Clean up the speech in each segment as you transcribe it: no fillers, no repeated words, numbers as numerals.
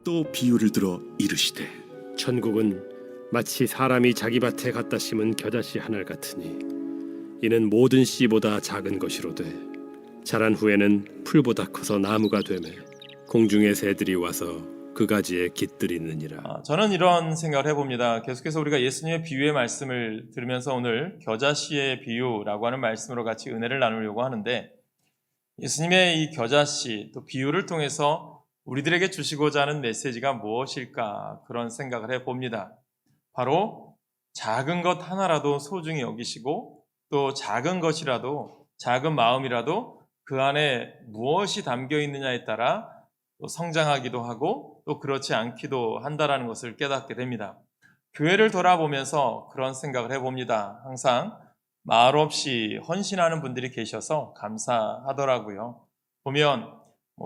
또 비유를 들어 이르시되 천국은 마치 사람이 자기 밭에 갖다 심은 겨자씨 하늘 같으니 이는 모든 씨보다 작은 것이로되 자란 후에는 풀보다 커서 나무가 되매 공중의 새들이 와서 그 가지에 깃들이느니라. 저는 이런 생각을 해봅니다. 계속해서 우리가 예수님의 비유의 말씀을 들으면서 오늘 겨자씨의 비유라고 하는 말씀으로 같이 은혜를 나누려고 하는데, 예수님의 이 겨자씨 또 비유를 통해서 우리들에게 주시고자 하는 메시지가 무엇일까, 그런 생각을 해봅니다. 바로 작은 것 하나라도 소중히 여기시고, 또 작은 것이라도, 작은 마음이라도 그 안에 무엇이 담겨 있느냐에 따라 또 성장하기도 하고 또 그렇지 않기도 한다라는 것을 깨닫게 됩니다. 교회를 돌아보면서 그런 생각을 해봅니다. 항상 말없이 헌신하는 분들이 계셔서 감사하더라고요. 보면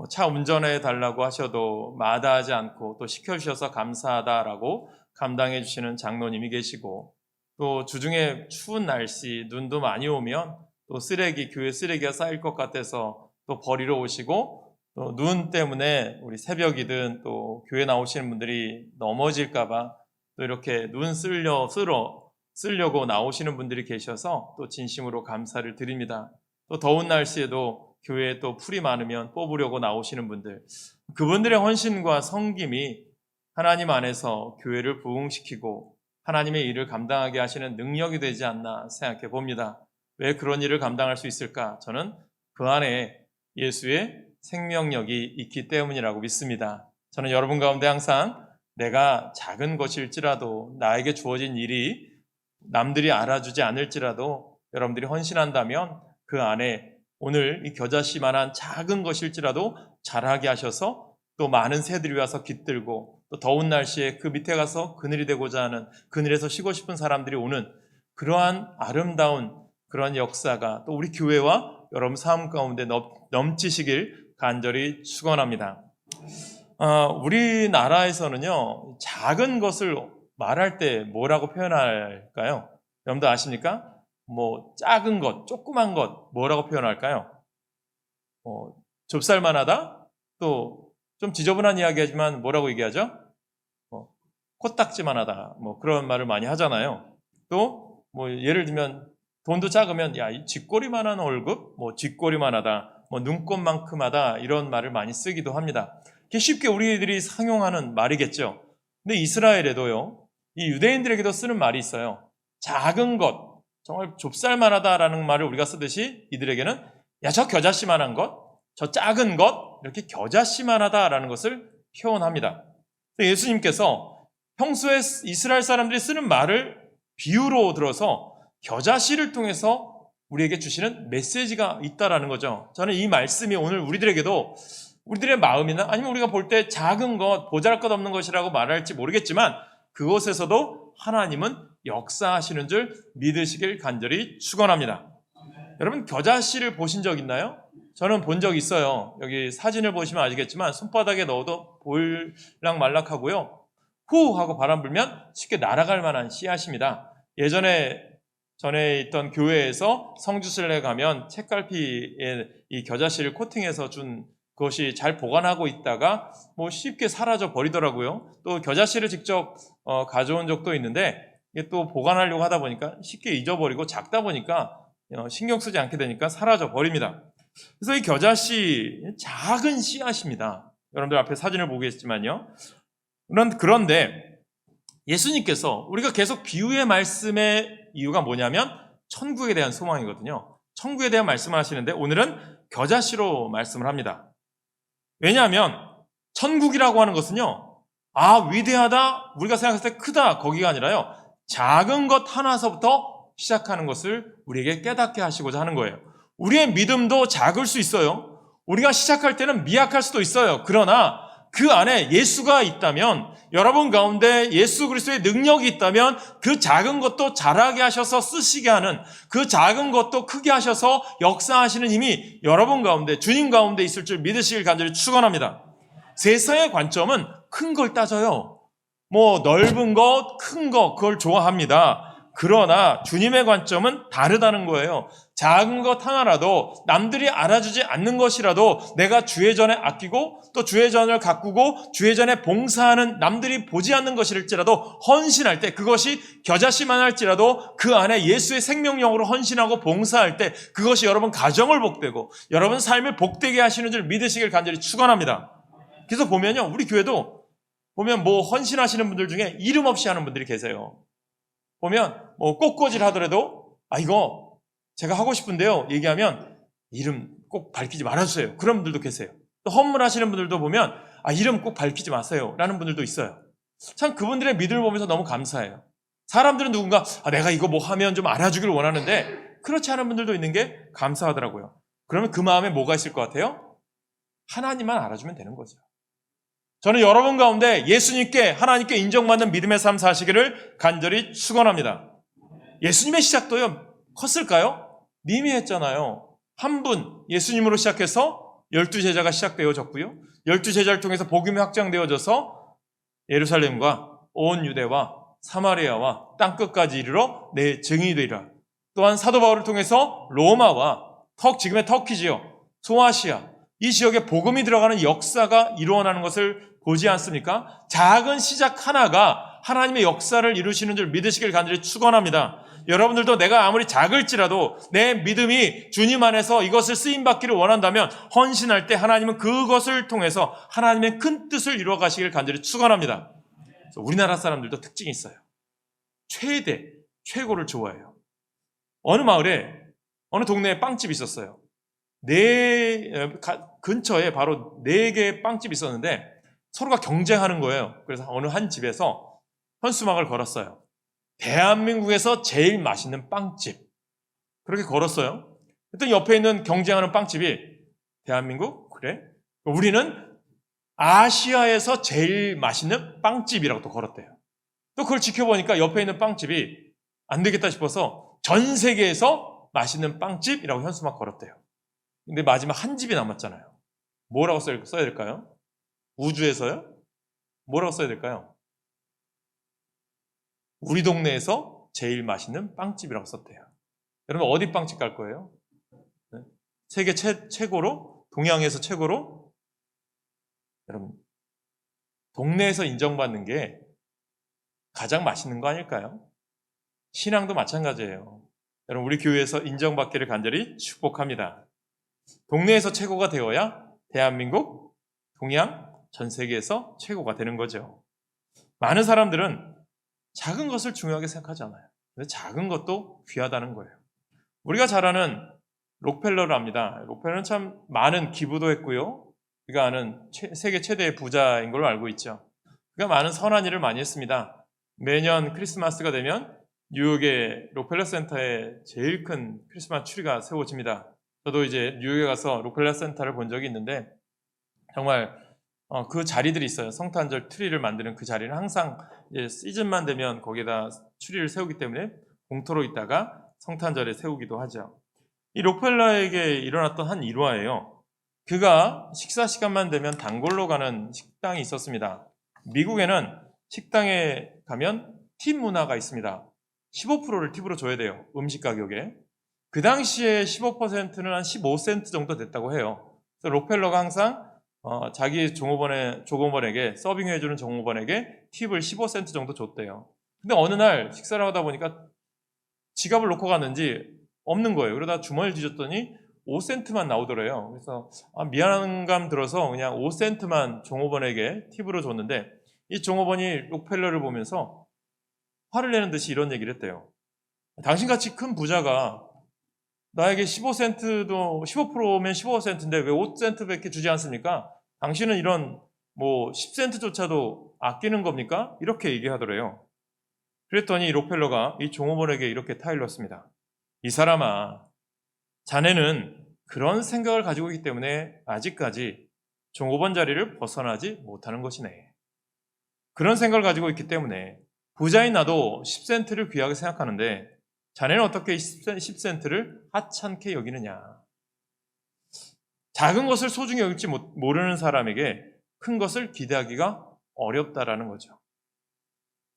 차 운전해 달라고 하셔도 마다하지 않고 또 시켜주셔서 감사하다라고 감당해 주시는 장로님이 계시고, 또 주중에 추운 날씨 눈도 많이 오면 또 교회 쓰레기가 쌓일 것 같아서 또 버리러 오시고, 또 눈 때문에 우리 새벽이든 또 교회 나오시는 분들이 넘어질까봐 또 이렇게 눈 쓰려고 나오시는 분들이 계셔서 또 진심으로 감사를 드립니다. 또 더운 날씨에도 교회에 또 풀이 많으면 뽑으려고 나오시는 분들, 그분들의 헌신과 섬김이 하나님 안에서 교회를 부흥시키고 하나님의 일을 감당하게 하시는 능력이 되지 않나 생각해 봅니다. 왜 그런 일을 감당할 수 있을까? 저는 그 안에 예수의 생명력이 있기 때문이라고 믿습니다. 저는 여러분 가운데 항상 내가 작은 것일지라도, 나에게 주어진 일이 남들이 알아주지 않을지라도 여러분들이 헌신한다면 그 안에 오늘 이 겨자씨만한 작은 것일지라도 자라게 하셔서 또 많은 새들이 와서 깃들고, 또 더운 날씨에 그 밑에 가서 그늘이 되고자 하는, 그늘에서 쉬고 싶은 사람들이 오는 그러한 아름다운 그런 역사가 또 우리 교회와 여러분 삶 가운데 넘치시길 간절히 축원합니다. 우리나라에서는요, 작은 것을 말할 때 뭐라고 표현할까요? 여러분들 아십니까? 작은 것, 조그만 것 뭐라고 표현할까요? 좁쌀만하다? 또 좀 지저분한 이야기하지만 뭐라고 얘기하죠? 코딱지만하다. 그런 말을 많이 하잖아요. 또 예를 들면 돈도 작으면 야, 이 쥐꼬리만한 월급, 쥐꼬리만하다, 눈꽃만큼하다, 이런 말을 많이 쓰기도 합니다. 이게 쉽게 우리들이 상용하는 말이겠죠. 근데 이스라엘에도요, 이 유대인들에게도 쓰는 말이 있어요. 작은 것, 정말 좁쌀만하다라는 말을 우리가 쓰듯이 이들에게는 야, 저 겨자씨만한 것, 저 작은 것, 이렇게 겨자씨만하다라는 것을 표현합니다. 예수님께서 평소에 이스라엘 사람들이 쓰는 말을 비유로 들어서 겨자씨를 통해서 우리에게 주시는 메시지가 있다라는 거죠. 저는 이 말씀이 오늘 우리들에게도 우리들의 마음이나 아니면 우리가 볼 때 작은 것, 보잘것없는 것이라고 말할지 모르겠지만 그곳에서도 하나님은 역사하시는 줄 믿으시길 간절히 축원합니다. 여러분, 겨자씨를 보신 적 있나요? 저는 본 적 있어요. 여기 사진을 보시면 아시겠지만 손바닥에 넣어도 보일락말락하고요, 후 하고 바람 불면 쉽게 날아갈 만한 씨앗입니다. 전에 있던 교회에서 성주순례 가면 책갈피에 이 겨자씨를 코팅해서 준 그것이 잘 보관하고 있다가 쉽게 사라져 버리더라고요. 또 겨자씨를 직접 가져온 적도 있는데 이게 또 보관하려고 하다 보니까 쉽게 잊어버리고 작다 보니까 신경 쓰지 않게 되니까 사라져 버립니다. 그래서 이 겨자씨 작은 씨앗입니다. 여러분들 앞에 사진을 보겠지만요. 그런데 예수님께서 우리가 계속 비유의 말씀의 이유가 뭐냐면 천국에 대한 소망이거든요. 천국에 대한 말씀을 하시는데 오늘은 겨자씨로 말씀을 합니다. 왜냐하면 천국이라고 하는 것은요, 위대하다, 우리가 생각했을 때 크다, 거기가 아니라요, 작은 것 하나서부터 시작하는 것을 우리에게 깨닫게 하시고자 하는 거예요. 우리의 믿음도 작을 수 있어요. 우리가 시작할 때는 미약할 수도 있어요. 그러나 그 안에 예수가 있다면, 여러분 가운데 예수 그리스도의 능력이 있다면 그 작은 것도 자라게 하셔서 쓰시게 하는, 그 작은 것도 크게 하셔서 역사하시는 힘이 여러분 가운데, 주님 가운데 있을 줄 믿으시길 간절히 축원합니다. 세상의 관점은 큰 걸 따져요. 넓은 것, 큰 것, 그걸 좋아합니다. 그러나 주님의 관점은 다르다는 거예요. 작은 것 하나라도 남들이 알아주지 않는 것이라도 내가 주의 전에 아끼고 또 주의 전을 가꾸고 주의 전에 봉사하는 남들이 보지 않는 것일지라도 헌신할 때 그것이 겨자씨만 할지라도 그 안에 예수의 생명력으로 헌신하고 봉사할 때 그것이 여러분 가정을 복되고 여러분 삶을 복되게 하시는 줄 믿으시길 간절히 축원합니다. 그래서 보면요, 우리 교회도 보면 뭐 헌신하시는 분들 중에 이름 없이 하는 분들이 계세요. 보면 뭐 꽃꽂이를 하더라도 이거 제가 하고 싶은데요 얘기하면 이름 꼭 밝히지 말아주세요. 그런 분들도 계세요. 또 헌물하시는 분들도 보면 이름 꼭 밝히지 마세요 라는 분들도 있어요. 참 그분들의 믿음을 보면서 너무 감사해요. 사람들은 누군가 내가 이거 뭐 하면 좀 알아주기를 원하는데 그렇지 않은 분들도 있는 게 감사하더라고요. 그러면 그 마음에 뭐가 있을 것 같아요? 하나님만 알아주면 되는 거죠. 저는 여러분 가운데 예수님께 하나님께 인정받는 믿음의 삶 사시기를 간절히 축원합니다. 예수님의 시작도요 컸을까요? 미미했잖아요. 한 분 예수님으로 시작해서 12제자가 시작되어졌고요. 12제자를 통해서 복음이 확장되어져서 예루살렘과 온 유대와 사마리아와 땅끝까지 이르러 내 증인이 되리라. 또한 사도 바울을 통해서 로마와 지금의 터키지요, 소아시아 이 지역에 복음이 들어가는 역사가 일어나는 것을 보지 않습니까? 작은 시작 하나가 하나님의 역사를 이루시는 줄 믿으시길 간절히 축원합니다. 여러분들도 내가 아무리 작을지라도 내 믿음이 주님 안에서 이것을 쓰임받기를 원한다면 헌신할 때 하나님은 그것을 통해서 하나님의 큰 뜻을 이루어 가시길 간절히 축원합니다. 우리나라 사람들도 특징이 있어요. 최고를 좋아해요. 어느 마을에 어느 동네에 빵집이 있었어요. 근처에 바로 4개의 빵집이 있었는데 서로가 경쟁하는 거예요. 그래서 어느 한 집에서 현수막을 걸었어요. 대한민국에서 제일 맛있는 빵집. 그렇게 걸었어요. 그랬더니 옆에 있는 경쟁하는 빵집이 대한민국? 그래? 우리는 아시아에서 제일 맛있는 빵집이라고 또 걸었대요. 또 그걸 지켜보니까 옆에 있는 빵집이 안 되겠다 싶어서 전 세계에서 맛있는 빵집이라고 현수막 걸었대요. 근데 마지막 한 집이 남았잖아요. 뭐라고 써야 될까요? 우주에서요? 뭐라고 써야 될까요? 우리 동네에서 제일 맛있는 빵집이라고 썼대요. 여러분 어디 빵집 갈 거예요? 네? 세계 최고로? 동양에서 최고로? 여러분 동네에서 인정받는 게 가장 맛있는 거 아닐까요? 신앙도 마찬가지예요. 여러분 우리 교회에서 인정받기를 간절히 축복합니다. 동네에서 최고가 되어야 대한민국, 동양, 전 세계에서 최고가 되는 거죠. 많은 사람들은 작은 것을 중요하게 생각하지 않아요. 근데 작은 것도 귀하다는 거예요. 우리가 잘 아는 록펠러를 압니다. 록펠러는 참 많은 기부도 했고요. 우리가 아는 세계 최대의 부자인 걸로 알고 있죠. 그가 많은 선한 일을 많이 했습니다. 매년 크리스마스가 되면 뉴욕의 록펠러 센터에 제일 큰 크리스마스 트리가 세워집니다. 저도 이제 뉴욕에 가서 록펠러 센터를 본 적이 있는데 정말 그 자리들이 있어요. 성탄절 트리를 만드는 그 자리는 항상 이제 시즌만 되면 거기에다 트리를 세우기 때문에 공터로 있다가 성탄절에 세우기도 하죠. 이 록펠러에게 일어났던 한 일화예요. 그가 식사 시간만 되면 단골로 가는 식당이 있었습니다. 미국에는 식당에 가면 팁 문화가 있습니다. 15%를 팁으로 줘야 돼요. 음식 가격에. 그 당시에 15%는 한 15센트 정도 됐다고 해요. 그래서 록펠러가 항상 자기 종업원에게 서빙해주는 종업원에게 팁을 15센트 정도 줬대요. 근데 어느 날 식사를 하다 보니까 지갑을 놓고 갔는지 없는 거예요. 그러다 주머니를 뒤졌더니 5센트만 나오더래요. 그래서 미안한 감 들어서 그냥 5센트만 종업원에게 팁으로 줬는데 이 종업원이 록펠러를 보면서 화를 내는 듯이 이런 얘기를 했대요. 당신같이 큰 부자가 나에게 15센트도 15%면 15센트인데 왜 5센트밖에 주지 않습니까? 당신은 이런 10센트조차도 아끼는 겁니까? 이렇게 얘기하더래요. 그랬더니 록펠러가 이 종업원에게 이렇게 타일렀습니다. 이 사람아, 자네는 그런 생각을 가지고 있기 때문에 아직까지 종업원 자리를 벗어나지 못하는 것이네. 그런 생각을 가지고 있기 때문에 부자인 나도 10센트를 귀하게 생각하는데 자네는 어떻게 10센트를 하찮게 여기느냐. 작은 것을 소중히 여길지 모르는 사람에게 큰 것을 기대하기가 어렵다라는 거죠.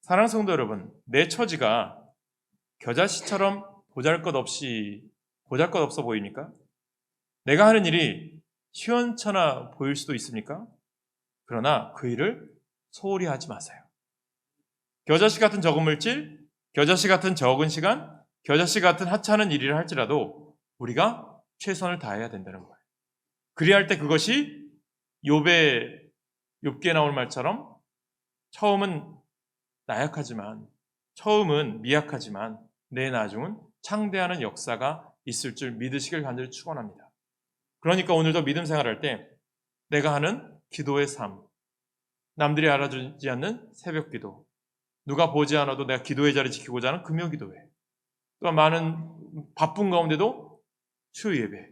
사랑하는 성도 여러분, 내 처지가 겨자씨처럼 보잘것없이 보잘것없어 보입니까? 내가 하는 일이 시원찮아 보일 수도 있습니까? 그러나 그 일을 소홀히 하지 마세요. 겨자씨 같은 적은 물질, 겨자씨 같은 적은 시간, 겨자씨 같은 하찮은 일을 할지라도 우리가 최선을 다해야 된다는 거예요. 그리할 때 그것이 욥기에 나올 말처럼 처음은 나약하지만, 처음은 미약하지만 내 나중은 창대하는 역사가 있을 줄 믿으시길 간절히 축원합니다. 그러니까 오늘도 믿음 생활할 때 내가 하는 기도의 삶, 남들이 알아주지 않는 새벽 기도, 누가 보지 않아도 내가 기도의 자리 지키고자 하는 금요 기도회, 또한 많은 바쁜 가운데도 주 예배,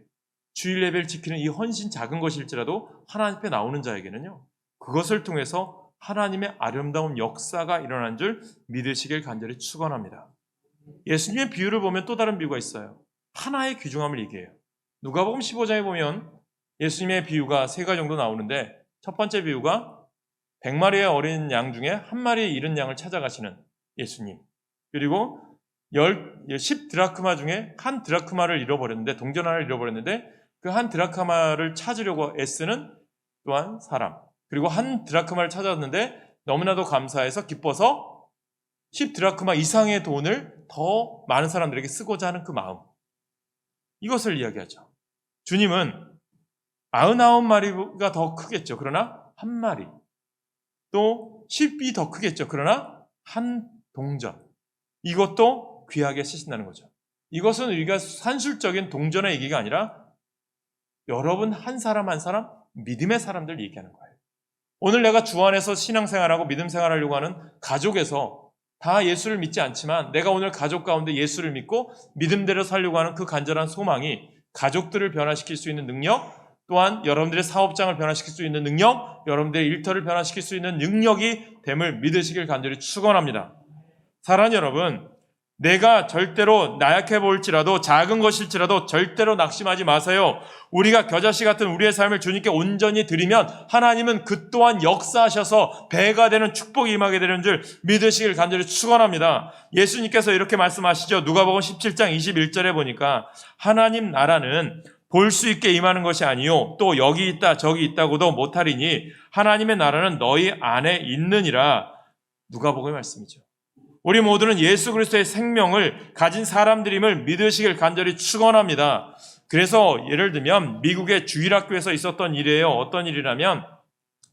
주일 예배를 지키는 이 헌신 작은 것일지라도 하나님 앞에 나오는 자에게는요, 그것을 통해서 하나님의 아름다운 역사가 일어난 줄 믿으시길 간절히 축원합니다. 예수님의 비유를 보면 또 다른 비유가 있어요. 하나의 귀중함을 얘기해요. 누가복음 15장에 보면 예수님의 비유가 세 가지 정도 나오는데, 첫 번째 비유가 100마리의 어린 양 중에 한 마리의 잃은 양을 찾아가시는 예수님, 그리고 10 드라크마 중에 한 드라크마를 잃어버렸는데, 동전 하나를 잃어버렸는데 그 한 드라크마를 찾으려고 애쓰는 또한 사람, 그리고 한 드라크마를 찾았는데 너무나도 감사해서 기뻐서 10 드라크마 이상의 돈을 더 많은 사람들에게 쓰고자 하는 그 마음, 이것을 이야기하죠. 주님은 99마리가 더 크겠죠. 그러나 한 마리, 또 10이 더 크겠죠. 그러나 한 동전, 이것도 귀하게 쓰신다는 거죠. 이것은 우리가 산술적인 동전의 얘기가 아니라 여러분 한 사람 한 사람 믿음의 사람들 얘기하는 거예요. 오늘 내가 주 안에서 신앙생활하고 믿음 생활하려고 하는 가족에서 다 예수를 믿지 않지만 내가 오늘 가족 가운데 예수를 믿고 믿음대로 살려고 하는 그 간절한 소망이 가족들을 변화시킬 수 있는 능력, 또한 여러분들의 사업장을 변화시킬 수 있는 능력, 여러분들의 일터를 변화시킬 수 있는 능력이 됨을 믿으시길 간절히 축원합니다. 사랑하는 여러분, 내가 절대로 나약해 보일지라도, 작은 것일지라도 절대로 낙심하지 마세요. 우리가 겨자씨 같은 우리의 삶을 주님께 온전히 드리면 하나님은 그 또한 역사하셔서 배가 되는 축복이 임하게 되는 줄 믿으시길 간절히 축원합니다. 예수님께서 이렇게 말씀하시죠. 누가복음 17장 21절에 보니까 하나님 나라는 볼 수 있게 임하는 것이 아니요 또 여기 있다 저기 있다고도 못하리니 하나님의 나라는 너희 안에 있느니라. 누가복음의 말씀이죠. 우리 모두는 예수 그리스도의 생명을 가진 사람들임을 믿으시길 간절히 축원합니다. 그래서 예를 들면 미국의 주일학교에서 있었던 일이에요. 어떤 일이라면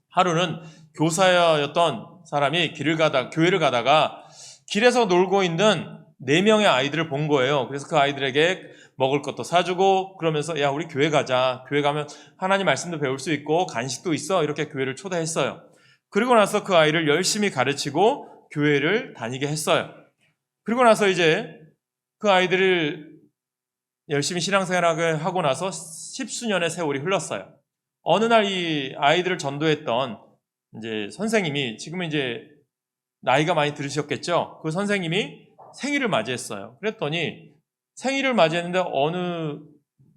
하루는 교사였던 사람이 교회를 가다가 길에서 놀고 있는 4명의 아이들을 본 거예요. 그래서 그 아이들에게 먹을 것도 사주고 그러면서 야 우리 교회 가자. 교회 가면 하나님 말씀도 배울 수 있고 간식도 있어. 이렇게 교회를 초대했어요. 그리고 나서 그 아이를 열심히 가르치고 교회를 다니게 했어요. 그리고 나서 이제 그 아이들을 열심히 신앙생활하게 하고 나서 10수년의 세월이 흘렀어요. 어느 날 이 아이들을 전도했던 이제 선생님이, 지금은 이제 나이가 많이 들으셨겠죠. 그 선생님이 생일을 맞이했어요. 그랬더니 생일을 맞이했는데 어느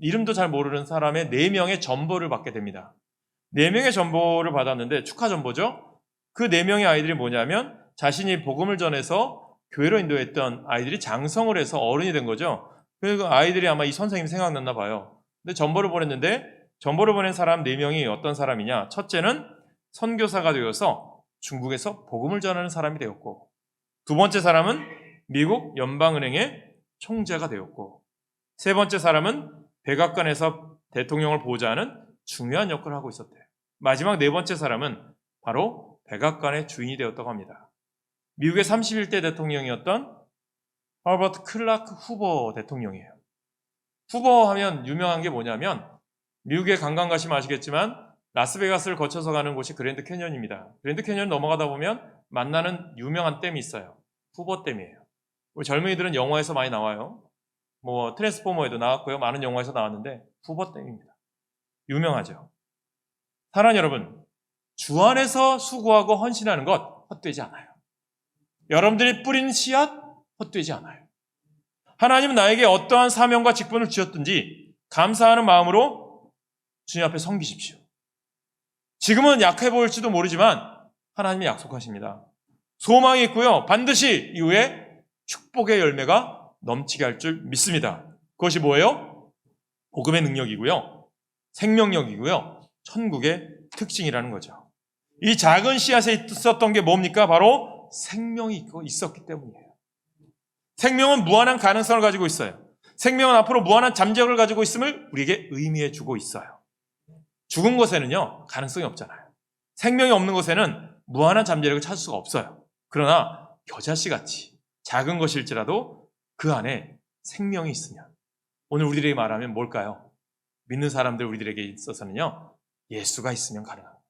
이름도 잘 모르는 사람의 4명의 전보를 받게 됩니다. 4명의 전보를 받았는데 축하 전보죠. 그 4명의 아이들이 뭐냐면 자신이 복음을 전해서 교회로 인도했던 아이들이 장성을 해서 어른이 된 거죠. 그리고 아이들이 아마 이 선생님이 생각났나 봐요. 근데 전보를 보냈는데 전보를 보낸 사람 4명이 어떤 사람이냐. 첫째는 선교사가 되어서 중국에서 복음을 전하는 사람이 되었고, 두 번째 사람은 미국 연방은행의 총재가 되었고, 세 번째 사람은 백악관에서 대통령을 보좌하는 중요한 역할을 하고 있었대요. 마지막 4번째 사람은 바로 백악관의 주인이 되었다고 합니다. 미국의 31대 대통령이었던 허버트 클라크 후보 대통령이에요. 후보 하면 유명한 게 뭐냐면 미국에 관광 가시면 아시겠지만 라스베가스를 거쳐서 가는 곳이 그랜드 캐년입니다. 그랜드 캐년 넘어가다 보면 만나는 유명한 댐이 있어요. 후보댐이에요. 우리 젊은이들은 영화에서 많이 나와요. 뭐 트랜스포머에도 나왔고요. 많은 영화에서 나왔는데 후보댐입니다. 유명하죠. 사랑하는 여러분, 주 안에서 수고하고 헌신하는 것 헛되지 않아요. 여러분들이 뿌린 씨앗 헛되지 않아요. 하나님은 나에게 어떠한 사명과 직분을 주셨든지 감사하는 마음으로 주님 앞에 섬기십시오. 지금은 약해 보일지도 모르지만 하나님이 약속하십니다. 소망이 있고요. 반드시 이후에 축복의 열매가 넘치게 할 줄 믿습니다. 그것이 뭐예요? 복음의 능력이고요. 생명력이고요. 천국의 특징이라는 거죠. 이 작은 씨앗에 있었던 게 뭡니까? 바로 생명이 있었기 때문이에요. 생명은 무한한 가능성을 가지고 있어요. 생명은 앞으로 무한한 잠재력을 가지고 있음을 우리에게 의미해 주고 있어요. 죽은 것에는요, 가능성이 없잖아요. 생명이 없는 것에는 무한한 잠재력을 찾을 수가 없어요. 그러나 겨자씨 같이 작은 것일지라도 그 안에 생명이 있으면, 오늘 우리들에게 말하면 뭘까요? 믿는 사람들 우리들에게 있어서는요, 예수가 있으면 가능합니다.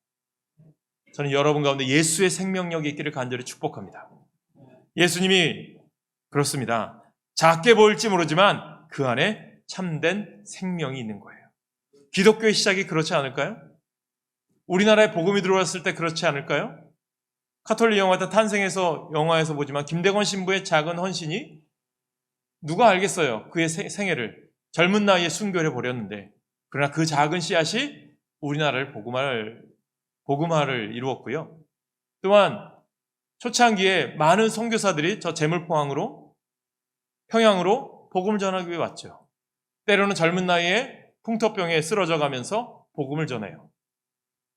저는 여러분 가운데 예수의 생명력이 있기를 간절히 축복합니다. 예수님이 그렇습니다. 작게 보일지 모르지만 그 안에 참된 생명이 있는 거예요. 기독교의 시작이 그렇지 않을까요? 우리나라에 복음이 들어왔을 때 그렇지 않을까요? 카톨릭 영화 탄생에서 영화에서 보지만 김대건 신부의 작은 헌신이 누가 알겠어요? 그의 생애를 젊은 나이에 순교해 버렸는데, 그러나 그 작은 씨앗이 우리나라를 복음화를 이루었고요. 또한 초창기에 많은 선교사들이 저 제물포항으로 평양으로 복음을 전하기 위해 왔죠. 때로는 젊은 나이에 풍토병에 쓰러져 가면서 복음을 전해요.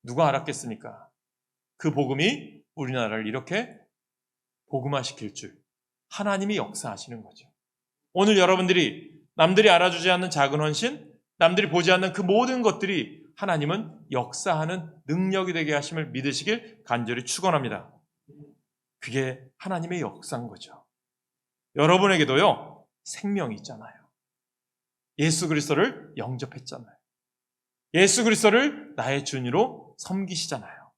누가 알았겠습니까? 그 복음이 우리나라를 이렇게 복음화시킬 줄 하나님이 역사하시는 거죠. 오늘 여러분들이 남들이 알아주지 않는 작은 헌신, 남들이 보지 않는 그 모든 것들이 하나님은 역사하는 능력이 되게 하심을 믿으시길 간절히 축원합니다. 그게 하나님의 역사인 거죠. 여러분에게도요, 생명이 있잖아요. 예수 그리스도를 영접했잖아요. 예수 그리스도를 나의 주님으로 섬기시잖아요.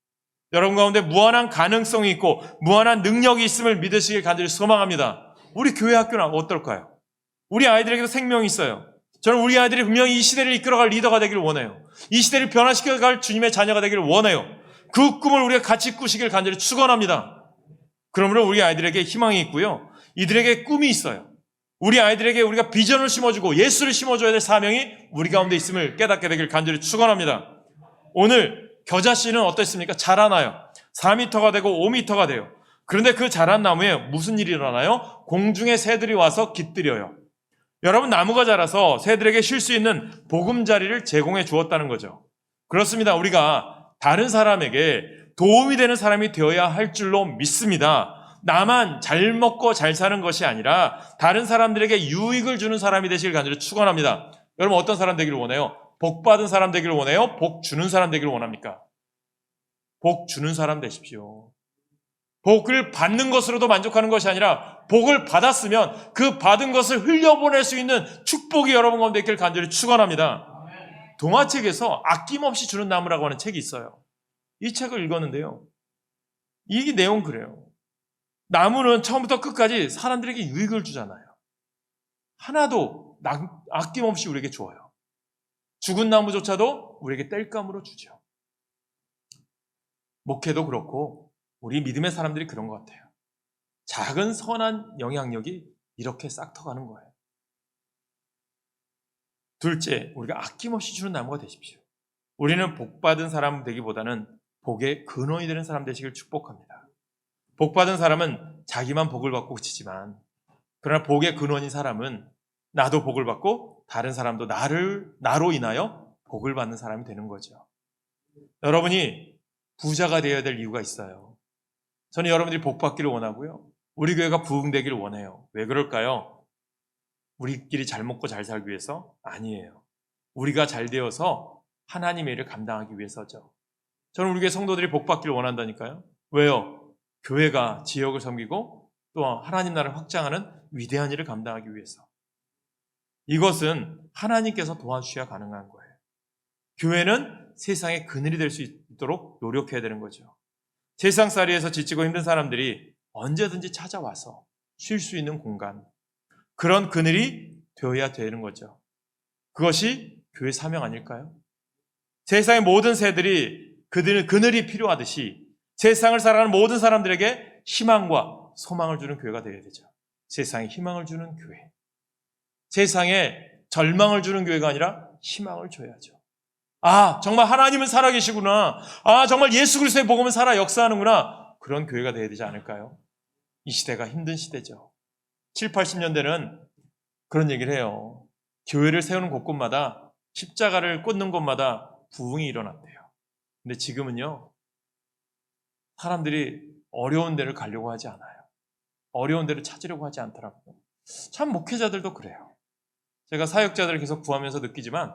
여러분 가운데 무한한 가능성이 있고 무한한 능력이 있음을 믿으시길 간절히 소망합니다. 우리 교회 학교는 어떨까요? 우리 아이들에게도 생명이 있어요. 저는 우리 아이들이 분명히 이 시대를 이끌어갈 리더가 되기를 원해요. 이 시대를 변화시켜갈 주님의 자녀가 되기를 원해요. 그 꿈을 우리가 같이 꾸시길 간절히 축원합니다. 그러므로 우리 아이들에게 희망이 있고요. 이들에게 꿈이 있어요. 우리 아이들에게 우리가 비전을 심어주고 예수를 심어줘야 될 사명이 우리 가운데 있음을 깨닫게 되길 간절히 축원합니다. 오늘 겨자씨는 어떻습니까? 자라나요. 4m가 되고 5m가 돼요. 그런데 그 자란 나무에 무슨 일이 일어나요? 공중의 새들이 와서 깃들여요. 여러분, 나무가 자라서 새들에게 쉴 수 있는 보금자리를 제공해 주었다는 거죠. 그렇습니다. 우리가 다른 사람에게 도움이 되는 사람이 되어야 할 줄로 믿습니다. 나만 잘 먹고 잘 사는 것이 아니라 다른 사람들에게 유익을 주는 사람이 되시길 간절히 축원합니다. 여러분, 어떤 사람 되기를 원해요? 복 받은 사람 되기를 원해요? 복 주는 사람 되기를 원합니까? 복 주는 사람 되십시오. 복을 받는 것으로도 만족하는 것이 아니라 복을 받았으면 그 받은 것을 흘려보낼 수 있는 축복이 여러분 가운데 있기를 간절히 축원합니다. 동화책에서 아낌없이 주는 나무라고 하는 책이 있어요. 이 책을 읽었는데요, 이 내용 그래요. 나무는 처음부터 끝까지 사람들에게 유익을 주잖아요. 하나도 아낌없이 우리에게 줘요. 죽은 나무조차도 우리에게 땔감으로 주죠. 목회도 그렇고 우리 믿음의 사람들이 그런 것 같아요. 작은 선한 영향력이 이렇게 싹 터가는 거예요. 둘째, 우리가 아낌없이 주는 나무가 되십시오. 우리는 복받은 사람 되기보다는 복의 근원이 되는 사람 되시길 축복합니다. 복받은 사람은 자기만 복을 받고 그치지만, 그러나 복의 근원인 사람은 나도 복을 받고 다른 사람도 나로 인하여 복을 받는 사람이 되는 거죠. 여러분이 부자가 되어야 될 이유가 있어요. 저는 여러분들이 복 받기를 원하고요. 우리 교회가 부흥되기를 원해요. 왜 그럴까요? 우리끼리 잘 먹고 잘 살기 위해서? 아니에요. 우리가 잘 되어서 하나님의 일을 감당하기 위해서죠. 저는 우리 교회 성도들이 복 받기를 원한다니까요. 왜요? 교회가 지역을 섬기고 또 하나님 나라를 확장하는 위대한 일을 감당하기 위해서. 이것은 하나님께서 도와주셔야 가능한 거예요. 교회는 세상의 그늘이 될 수 있도록 노력해야 되는 거죠. 세상살이에서 지치고 힘든 사람들이 언제든지 찾아와서 쉴 수 있는 공간, 그런 그늘이 되어야 되는 거죠. 그것이 교회 사명 아닐까요? 세상의 모든 새들이 그늘이 필요하듯이 세상을 살아가는 모든 사람들에게 희망과 소망을 주는 교회가 되어야 되죠. 세상에 희망을 주는 교회. 세상에 절망을 주는 교회가 아니라 희망을 줘야죠. 아, 정말 하나님은 살아계시구나. 아, 정말 예수 그리스도의 복음은 살아 역사하는구나. 그런 교회가 되어야 되지 않을까요? 이 시대가 힘든 시대죠. 7, 80년대는 그런 얘기를 해요. 교회를 세우는 곳곳마다 십자가를 꽂는 곳마다 부흥이 일어났대요. 근데 지금은요, 사람들이 어려운 데를 가려고 하지 않아요. 어려운 데를 찾으려고 하지 않더라고요. 참 목회자들도 그래요. 제가 사역자들을 계속 구하면서 느끼지만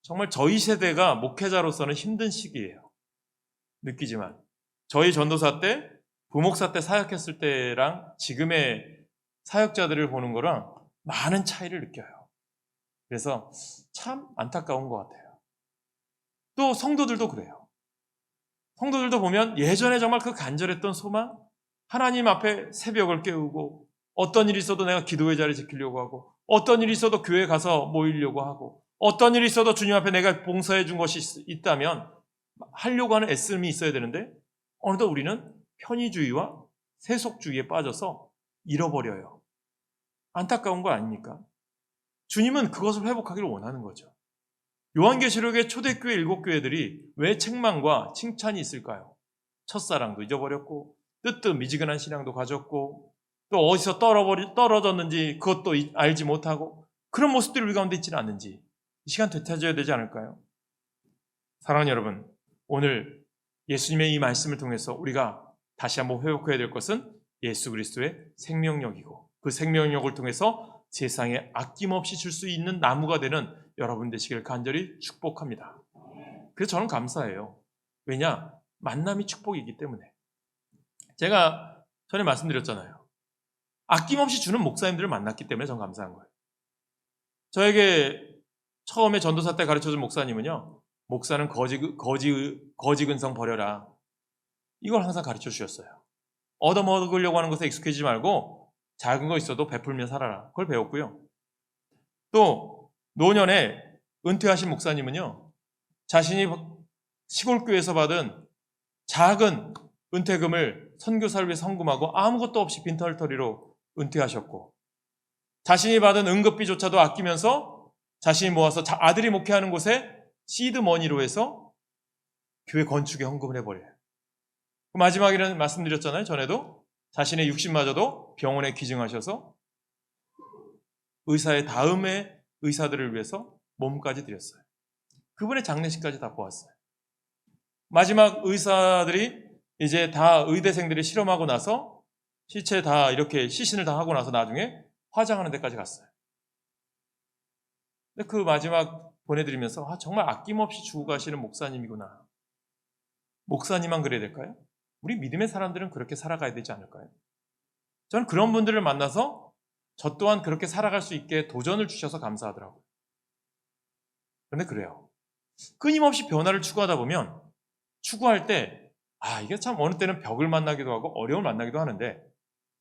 정말 저희 세대가 목회자로서는 힘든 시기예요. 느끼지만 저희 전도사 때, 부목사 때 사역했을 때랑 지금의 사역자들을 보는 거랑 많은 차이를 느껴요. 그래서 참 안타까운 것 같아요. 또 성도들도 그래요. 성도들도 보면 예전에 정말 그 간절했던 소망, 하나님 앞에 새벽을 깨우고 어떤 일이 있어도 내가 기도의 자리 지키려고 하고 어떤 일이 있어도 교회 가서 모이려고 하고 어떤 일이 있어도 주님 앞에 내가 봉사해 준 것이 있다면 하려고 하는 애씀이 있어야 되는데 어느덧 우리는 편의주의와 세속주의에 빠져서 잃어버려요. 안타까운 거 아닙니까? 주님은 그것을 회복하기를 원하는 거죠. 요한계시록의 초대교회 7교회들이 왜 책망과 칭찬이 있을까요? 첫사랑도 잊어버렸고 뜨뜻미지근한 신앙도 가졌고 또 어디서 떨어졌는지 그것도 알지 못하고 그런 모습들이 우리 가운데 있지는 않는지 이 시간 되찾아야 되지 않을까요? 사랑하는 여러분, 오늘 예수님의 이 말씀을 통해서 우리가 다시 한번 회복해야 될 것은 예수 그리스도의 생명력이고 그 생명력을 통해서 세상에 아낌없이 줄 수 있는 나무가 되는 여러분 되시기를 간절히 축복합니다. 그래서 저는 감사해요. 왜냐? 만남이 축복이기 때문에. 제가 전에 말씀드렸잖아요. 아낌없이 주는 목사님들을 만났기 때문에 저는 감사한 거예요. 저에게 처음에 전도사 때 가르쳐준 목사님은요. 목사는 거지 근성 버려라. 이걸 항상 가르쳐 주셨어요. 얻어먹으려고 하는 것에 익숙해지지 말고 작은 거 있어도 베풀며 살아라. 그걸 배웠고요. 또 노년에 은퇴하신 목사님은요. 자신이 시골교회에서 받은 작은 은퇴금을 선교사를 위해 헌금하고 아무것도 없이 빈털터리로 은퇴하셨고 자신이 받은 응급비조차도 아끼면서 자신이 모아서 아들이 목회하는 곳에 시드머니로 해서 교회 건축에 헌금을 해버려요. 마지막에는 말씀드렸잖아요. 전에도 자신의 육신마저도 병원에 기증하셔서 의사의 다음에 의사들을 위해서 몸까지 드렸어요. 그분의 장례식까지 다 보았어요. 마지막 의사들이 이제 다 의대생들이 실험하고 나서 시체 다 이렇게 시신을 다 하고 나서 나중에 화장하는 데까지 갔어요. 근데 그 마지막 보내드리면서 정말 아낌없이 주고 가시는 목사님이구나. 목사님만 그래야 될까요? 우리 믿음의 사람들은 그렇게 살아가야 되지 않을까요? 저는 그런 분들을 만나서 저 또한 그렇게 살아갈 수 있게 도전을 주셔서 감사하더라고요. 그런데 그래요. 끊임없이 변화를 추구하다 보면 추구할 때 이게 참 어느 때는 벽을 만나기도 하고 어려움을 만나기도 하는데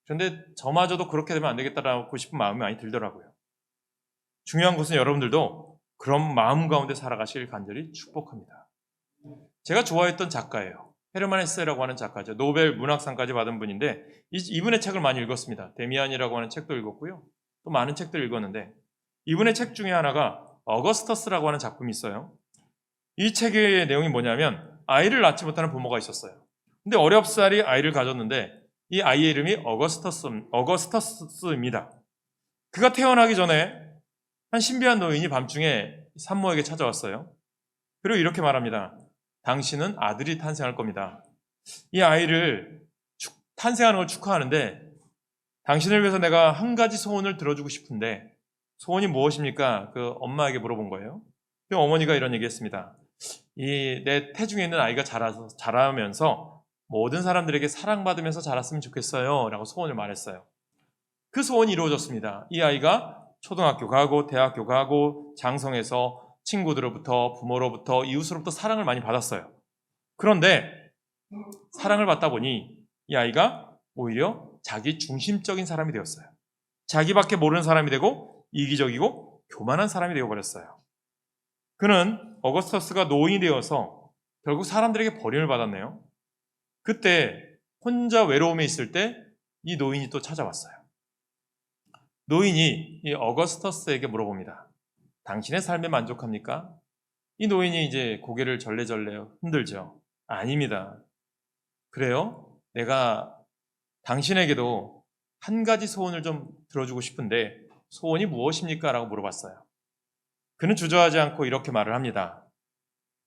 그런데 저마저도 그렇게 되면 안 되겠다라고 싶은 마음이 많이 들더라고요. 중요한 것은 여러분들도 그런 마음 가운데 살아가시길 간절히 축복합니다. 제가 좋아했던 작가예요. 헤르만 헤세라고 하는 작가죠. 노벨 문학상까지 받은 분인데 이분의 책을 많이 읽었습니다. 데미안이라고 하는 책도 읽었고요. 또 많은 책들을 읽었는데 이분의 책 중에 하나가 어거스터스라고 하는 작품이 있어요. 이 책의 내용이 뭐냐면 아이를 낳지 못하는 부모가 있었어요. 근데 어렵사리 아이를 가졌는데 이 아이의 이름이 어거스터스입니다. 그가 태어나기 전에 한 신비한 노인이 밤중에 산모에게 찾아왔어요. 그리고 이렇게 말합니다. 당신은 아들이 탄생할 겁니다. 이 아이를 탄생하는 걸 축하하는데 당신을 위해서 내가 한 가지 소원을 들어주고 싶은데 소원이 무엇입니까? 그 엄마에게 물어본 거예요. 그 어머니가 이런 얘기했습니다. 내 태중에 있는 아이가 자라면서 모든 사람들에게 사랑받으면서 자랐으면 좋겠어요. 라고 소원을 말했어요. 그 소원이 이루어졌습니다. 이 아이가 초등학교 가고 대학교 가고 장성해서 친구들로부터 부모로부터 이웃으로부터 사랑을 많이 받았어요. 그런데 사랑을 받다 보니 이 아이가 오히려 자기 중심적인 사람이 되었어요. 자기밖에 모르는 사람이 되고 이기적이고 교만한 사람이 되어버렸어요. 그는 어거스터스가 노인이 되어서 결국 사람들에게 버림을 받았네요. 그때 혼자 외로움에 있을 때 이 노인이 또 찾아왔어요. 노인이 이 어거스터스에게 물어봅니다. 당신의 삶에 만족합니까? 이 노인이 이제 고개를 절레절레 흔들죠. 아닙니다. 그래요? 내가 당신에게도 한 가지 소원을 좀 들어주고 싶은데 소원이 무엇입니까? 라고 물어봤어요. 그는 주저하지 않고 이렇게 말을 합니다.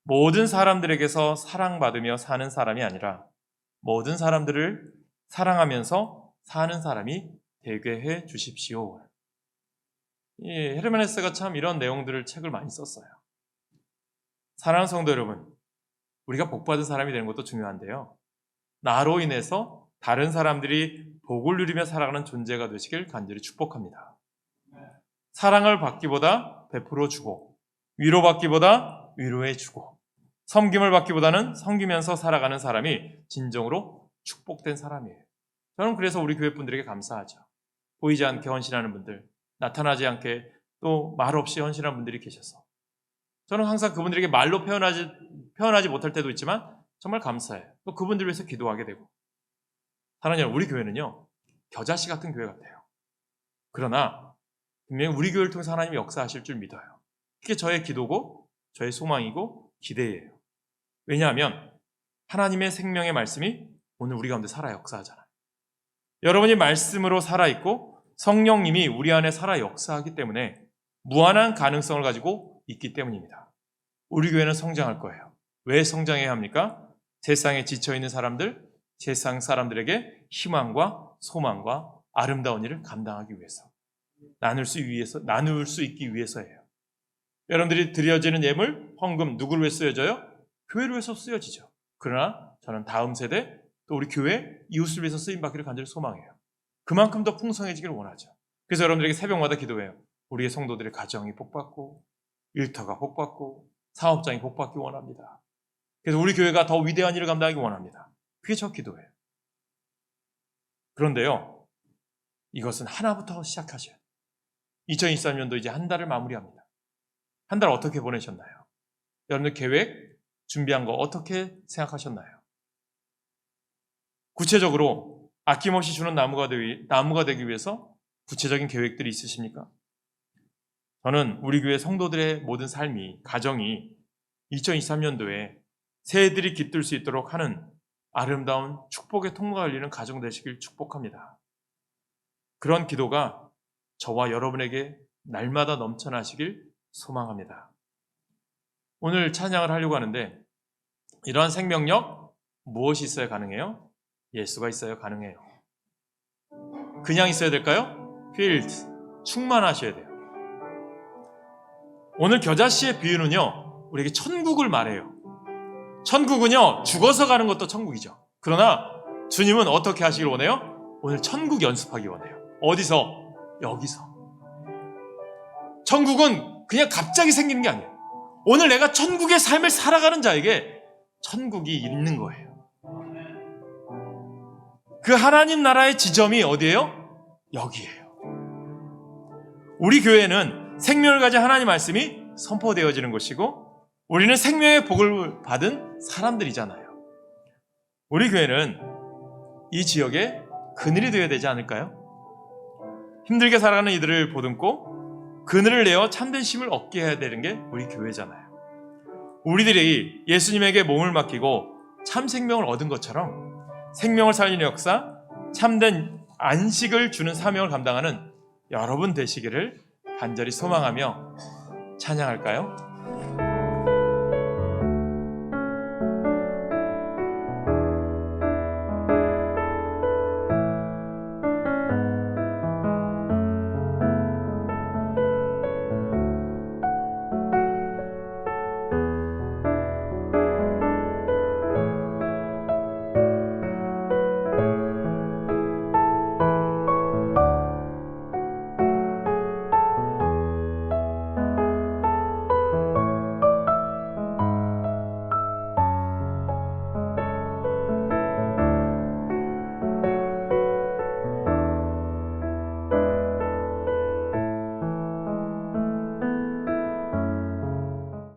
모든 사람들에게서 사랑받으며 사는 사람이 아니라 모든 사람들을 사랑하면서 사는 사람이 되게 해 주십시오. 헤르만 헤세가 참 이런 내용들을 책을 많이 썼어요. 사랑하는 성도 여러분, 우리가 복받은 사람이 되는 것도 중요한데요. 나로 인해서 다른 사람들이 복을 누리며 살아가는 존재가 되시길 간절히 축복합니다. 사랑을 받기보다 베풀어 주고, 위로받기보다 위로해 주고, 섬김을 받기보다는 섬기면서 살아가는 사람이 진정으로 축복된 사람이에요. 저는 그래서 우리 교회 분들에게 감사하죠. 보이지 않게 헌신하는 분들, 나타나지 않게 또 말 없이 헌신하는 분들이 계셔서 저는 항상 그분들에게 말로 표현하지 못할 때도 있지만 정말 감사해요. 또 그분들 위해서 기도하게 되고. 사랑하는 여러분, 우리 교회는요, 겨자씨 같은 교회 같아요. 그러나 분명히 우리 교회를 통해서 하나님이 역사하실 줄 믿어요. 그게 저의 기도고 저의 소망이고 기대예요. 왜냐하면 하나님의 생명의 말씀이 오늘 우리 가운데 살아 역사하잖아요. 여러분이 말씀으로 살아있고 성령님이 우리 안에 살아 역사하기 때문에 무한한 가능성을 가지고 있기 때문입니다. 우리 교회는 성장할 거예요. 왜 성장해야 합니까? 세상에 지쳐있는 사람들, 세상 사람들에게 희망과 소망과 아름다운 일을 감당하기 위해서, 나눌 수 있기 위해서예요. 여러분들이 드려지는 예물, 헌금 누구를 위해 쓰여져요? 교회를 위해서 쓰여지죠. 그러나 저는 다음 세대, 또 우리 교회 이웃을 위해서 쓰임받기를 간절히 소망해요. 그만큼 더 풍성해지기를 원하죠. 그래서 여러분들에게 새벽마다 기도해요. 우리의 성도들의 가정이 복받고 일터가 복받고 사업장이 복받기 원합니다. 그래서 우리 교회가 더 위대한 일을 감당하기 원합니다. 그게 저 기도예요. 그런데요, 이것은 하나부터 시작하셔야 돼요. 2023년도 이제 한 달을 마무리합니다. 한 달 어떻게 보내셨나요? 여러분들 계획, 준비한 거 어떻게 생각하셨나요? 구체적으로 아낌없이 주는 나무가 되기 위해서 구체적인 계획들이 있으십니까? 저는 우리 교회 성도들의 모든 삶이, 가정이 2023년도에 새해들이 깃들 수 있도록 하는 아름다운 축복의 통로가 열리는 가정 되시길 축복합니다. 그런 기도가 저와 여러분에게 날마다 넘쳐나시길 소망합니다. 오늘 찬양을 하려고 하는데 이러한 생명력 무엇이 있어야 가능해요? 예수가 있어야 가능해요. 그냥 있어야 될까요? 필드, 충만하셔야 돼요. 오늘 겨자씨의 비유는요, 우리에게 천국을 말해요. 천국은요, 죽어서 가는 것도 천국이죠. 그러나 주님은 어떻게 하시길 원해요? 오늘 천국 연습하기 원해요. 어디서? 여기서. 천국은 그냥 갑자기 생기는 게 아니에요. 오늘 내가 천국의 삶을 살아가는 자에게 천국이 있는 거예요. 그 하나님 나라의 지점이 어디예요? 여기예요. 우리 교회는 생명을 가진 하나님 말씀이 선포되어지는 것이고 우리는 생명의 복을 받은 사람들이잖아요. 우리 교회는 이 지역에 그늘이 되어야 되지 않을까요? 힘들게 살아가는 이들을 보듬고 그늘을 내어 참된 힘을 얻게 해야 되는 게 우리 교회잖아요. 우리들이 예수님에게 몸을 맡기고 참 생명을 얻은 것처럼 생명을 살리는 역사, 참된 안식을 주는 사명을 감당하는 여러분 되시기를 간절히 소망하며 찬양할까요?